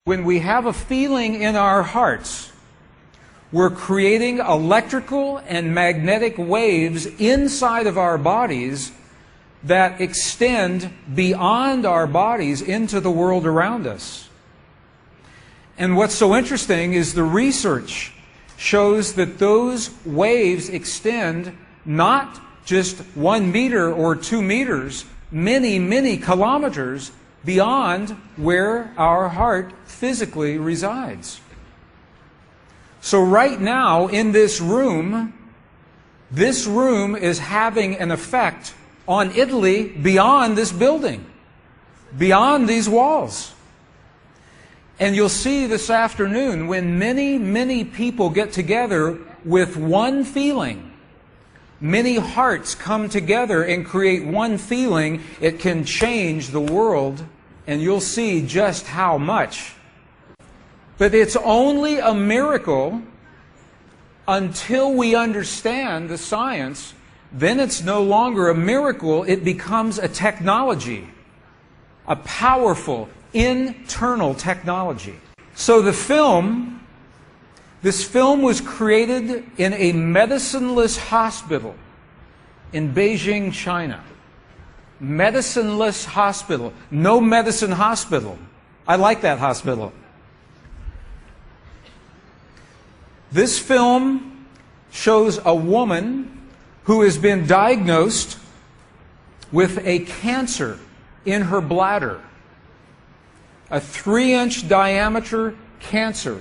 When we have a feeling in our hearts, we're creating electrical and magnetic waves inside of our bodies that extend beyond our bodies into the world around us. And what's so interesting is the research shows that those waves extend not just 1 meter or 2 meters, many, many kilometers beyond where our heart physically resides. So right now in this room is having an effect on Italy beyond this building, beyond these walls. And you'll see this afternoon when many, many people get together with one feeling, many hearts come together and create one feeling, it can change the world, and you'll see just how much. But it's only a miracle until we understand the science. Then it's no longer a miracle, it becomes a technology, a powerful internal technology. So this film was created in a medicineless hospital in Beijing, China. Medicineless hospital. No medicine hospital. I like that hospital. This film shows a woman who has been diagnosed with a cancer in her bladder. A 3-inch diameter cancer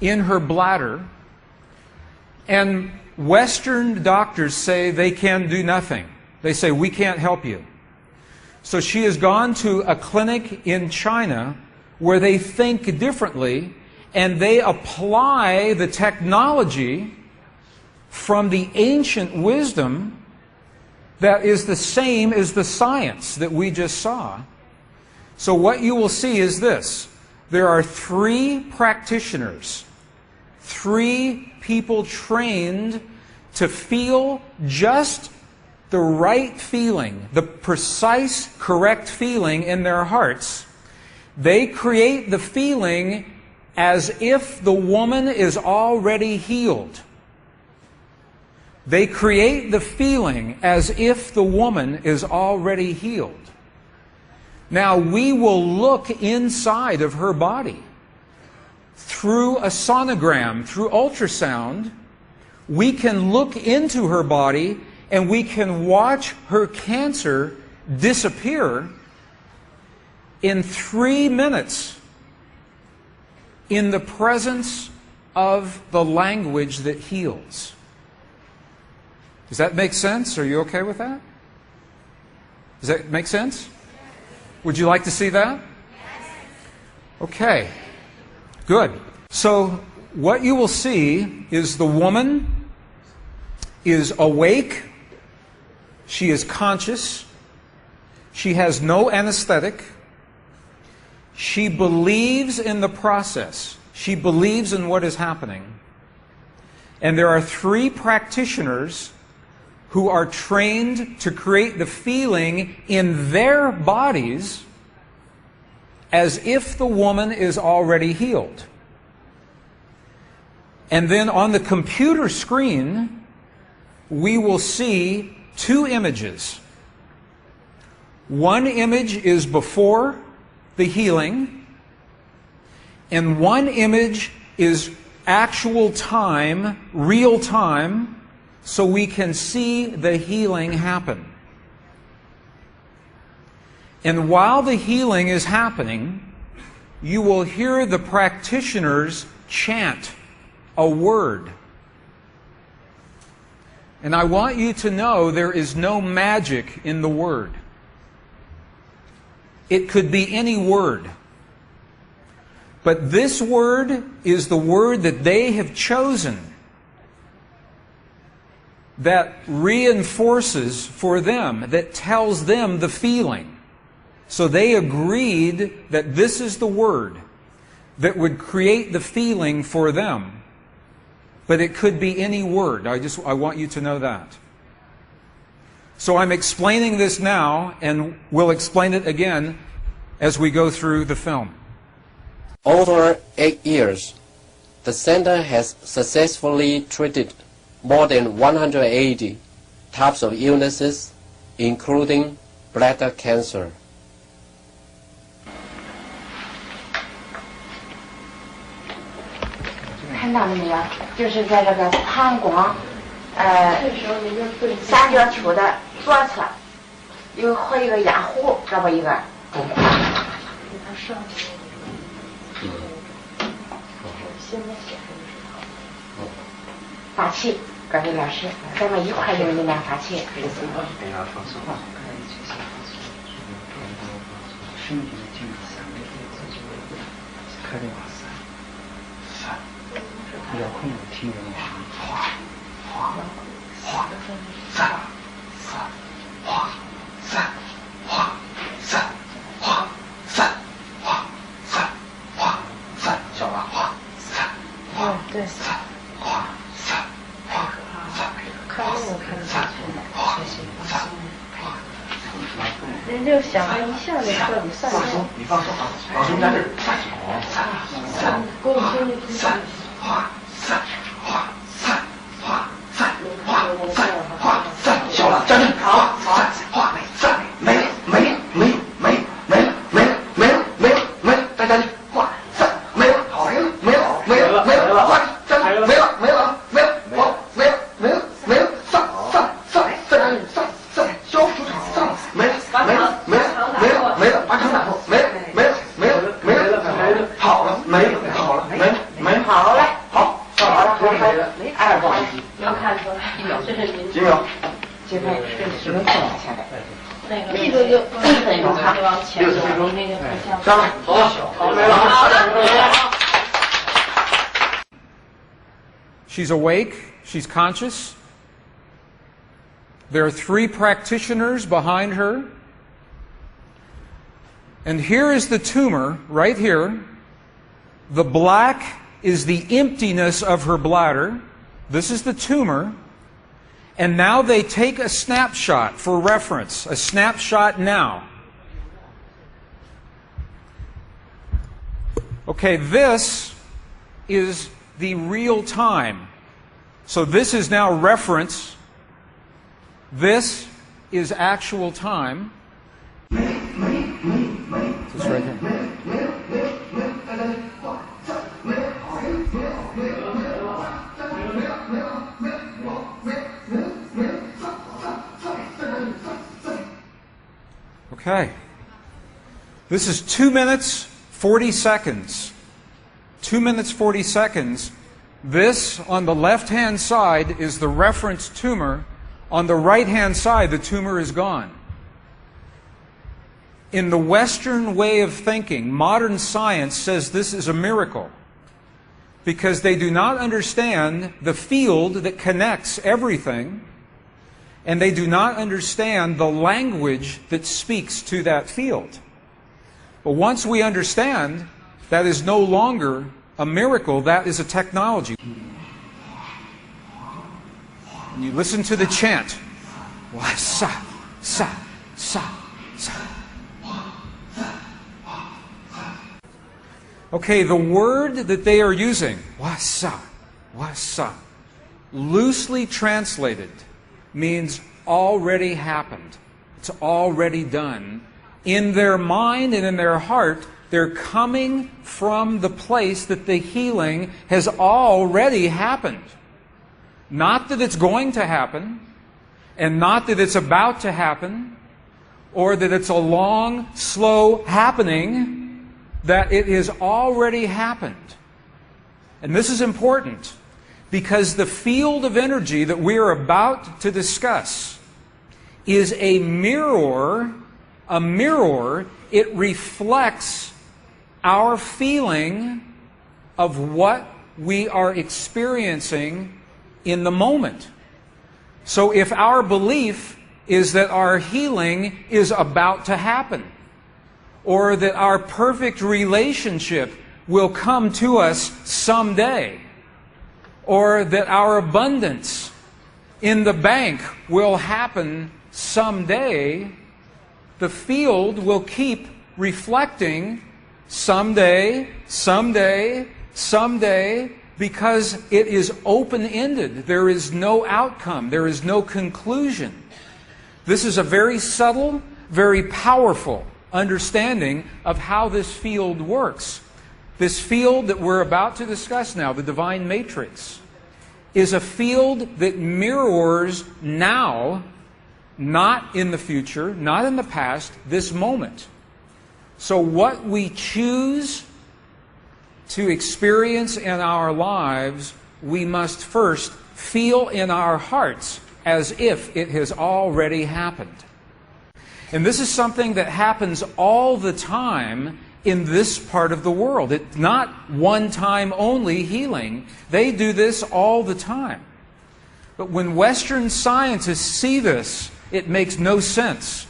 in her bladder. And Western doctors say they can do nothing. They say, we can't help you. So she has gone to a clinic in China where they think differently, and they apply the technology from the ancient wisdom that is the same as the science that we just saw. So what you will see is this. There are 3 practitioners, 3 people trained to feel just the right feeling, the precise, correct feeling in their hearts. They create the feeling as if the woman is already healed. They create the feeling as if the woman is already healed. Now, we will look inside of her body through a sonogram, through ultrasound. We can look into her body and we can watch her cancer disappear in 3 minutes in the presence of the language that heals. Does that make sense? Are you okay with that? Does that make sense? Would you like to see that? Okay, good. So what you will see is the woman is awake, she is conscious, she has no anesthetic, she believes in the process, she believes in what is happening. And there are 3 practitioners who are trained to create the feeling in their bodies as if the woman is already healed. And then on the computer screen, we will see 2 images. One image is before the healing, and one image is actual time, real time, so we can see the healing happen. And while the healing is happening, you will hear the practitioners chant a word. And I want you to know there is no magic in the word. It could be any word. But this word is the word that they have chosen that reinforces for them, that tells them the feeling. So they agreed that this is the word that would create the feeling for them. But it could be any word. I want you to know that. So I'm explaining this now, and we'll explain it again as we go through the film. Over 8 years, the center has successfully treated more than 180 types of illnesses, including bladder cancer. 看到了没有？就是在这个膀胱三角球的左侧有和一个压弧，这么一个。发气，各位老师，咱们一块用力量发气。身体的静3个月，3、要控制听人的声音，哗哗哗，3、哗3、哗3、哗3、哗3、哗3，小了哗3、哗对3、哗3、哗3，看那个看得下去的，哗3、哗。人就想着一下子到底算什么？你放松啊，老师在这儿算什么？3、共听你听。哗3、哗3、哗3、哗3、哗3，小了，站正，哗3、哗3，没了，没了，没了，没了，没了，没了，没了，没了，没了，再站正，哗3，没了，没了，没了，没了，没了，哗站正，没了，没了，没了，好，没了，没了，没了，上，再站正，上，消出场，上，没了，没了，没了，没了，没了，把场打破，没了，没了，没了，没了，没了，好了，没了，好了，没了，没了，好了，好，好了，没了，2个，能看出来，这是您几秒？这边是能看下来，那个就1分钟哈，60分钟那个上来，走，好，没了，好了。She's awake, she's conscious. There are 3 practitioners behind her. And here is the tumor, right here. The black is the emptiness of her bladder. This is the tumor. And now they take a snapshot for reference, a snapshot now. Okay, this is the real time. So this is now reference. This is actual time. It's right here. Okay. This is 2 minutes, 40 seconds. 2 minutes, 40 seconds. This, on the left-hand side, is the reference tumor. On the right-hand side, the tumor is gone. In the Western way of thinking, modern science says this is a miracle because they do not understand the field that connects everything, and they do not understand the language that speaks to that field. But once we understand, that is no longer a miracle, that is a technology. And you listen to the chant. Sa, sa, sa, sa. Okay, the word that they are using, wasa, wasa, loosely translated, means already happened. It's already done. In their mind and in their heart, they're coming from the place that the healing has already happened. Not that it's going to happen, and not that it's about to happen, or that it's a long, slow happening, that it has already happened. And this is important, because the field of energy that we are about to discuss is a mirror. A mirror, it reflects our feeling of what we are experiencing in the moment. So if our belief is that our healing is about to happen, or that our perfect relationship will come to us someday, or that our abundance in the bank will happen someday, the field will keep reflecting someday, someday, someday, because it is open-ended. There is no outcome. There is no conclusion. This is a very subtle, very powerful understanding of how this field works. This field that we're about to discuss now, the divine matrix, is a field that mirrors now, not in the future, not in the past, this moment. So what we choose to experience in our lives, we must first feel in our hearts as if it has already happened. And this is something that happens all the time in this part of the world. It's not one-time only healing. They do this all the time. But when Western scientists see this, it makes no sense.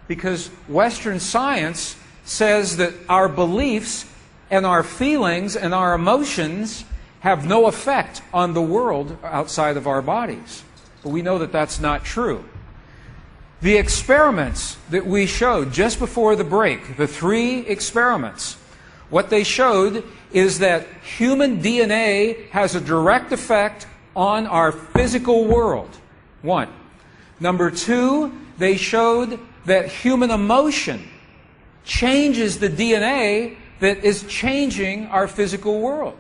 Because Western science says that our beliefs and our feelings and our emotions have no effect on the world outside of our bodies. But we know that that's not true. The experiments that we showed just before the break, the 3 experiments, what they showed is that human DNA has a direct effect on our physical world. 1. Number 2, they showed that human emotion changes the DNA that is changing our physical world.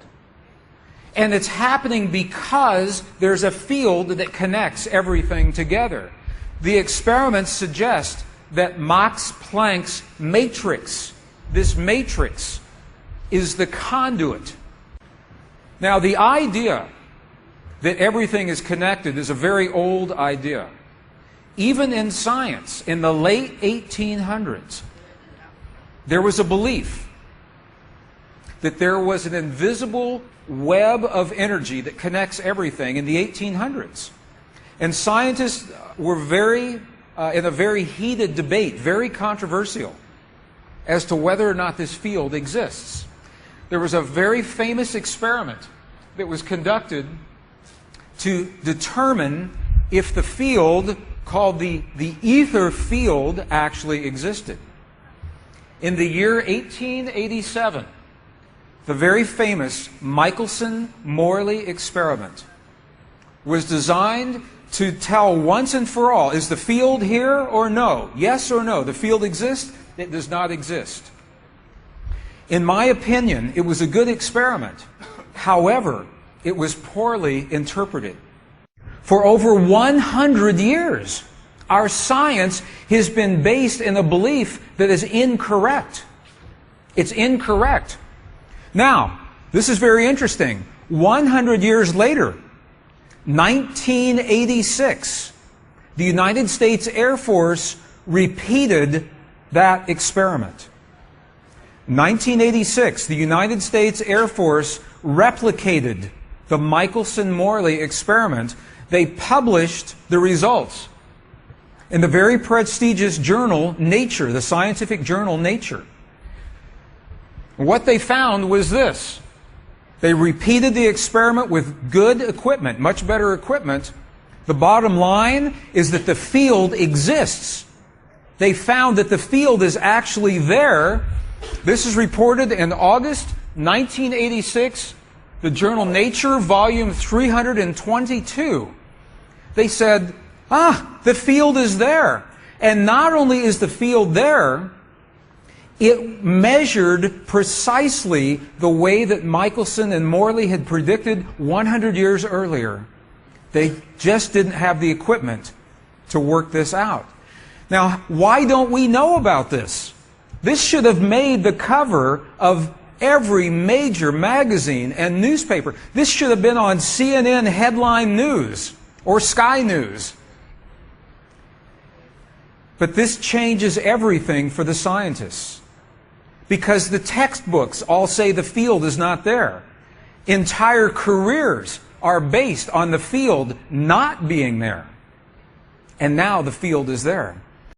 And it's happening because there's a field that connects everything together. The experiments suggest that Max Planck's matrix, this matrix, is the conduit. Now, the idea that everything is connected is a very old idea. Even in science, in the late 1800s, there was a belief that there was an invisible web of energy that connects everything in the 1800s. And scientists were in a very heated debate, very controversial, as to whether or not this field exists. There was a very famous experiment that was conducted to determine if the field called the ether field actually existed. In the year 1887, the very famous Michelson-Morley experiment was designed to tell once and for all, is the field here or no? Yes or no? The field exists? It does not exist. In my opinion, it was a good experiment. However, it was poorly interpreted. For over 100 years, our science has been based in a belief that is incorrect. It's incorrect. Now, this is very interesting. 100 years later, 1986, the United States Air Force repeated that experiment. 1986, the United States Air Force replicated the Michelson-Morley experiment. They published the results in the very prestigious journal Nature, the scientific journal Nature. What they found was this. They repeated the experiment with good equipment, much better equipment. The bottom line is that the field exists. They found that the field is actually there. This is reported in August 1986, the journal Nature, volume 322. They said, the field is there. And not only is the field there, it measured precisely the way that Michelson and Morley had predicted 100 years earlier. They just didn't have the equipment to work this out. Now, why don't we know about this? This should have made the cover of every major magazine and newspaper. This should have been on CNN headline news or Sky News. But this changes everything for the scientists. Because the textbooks all say the field is not there. Entire careers are based on the field not being there. And now the field is there.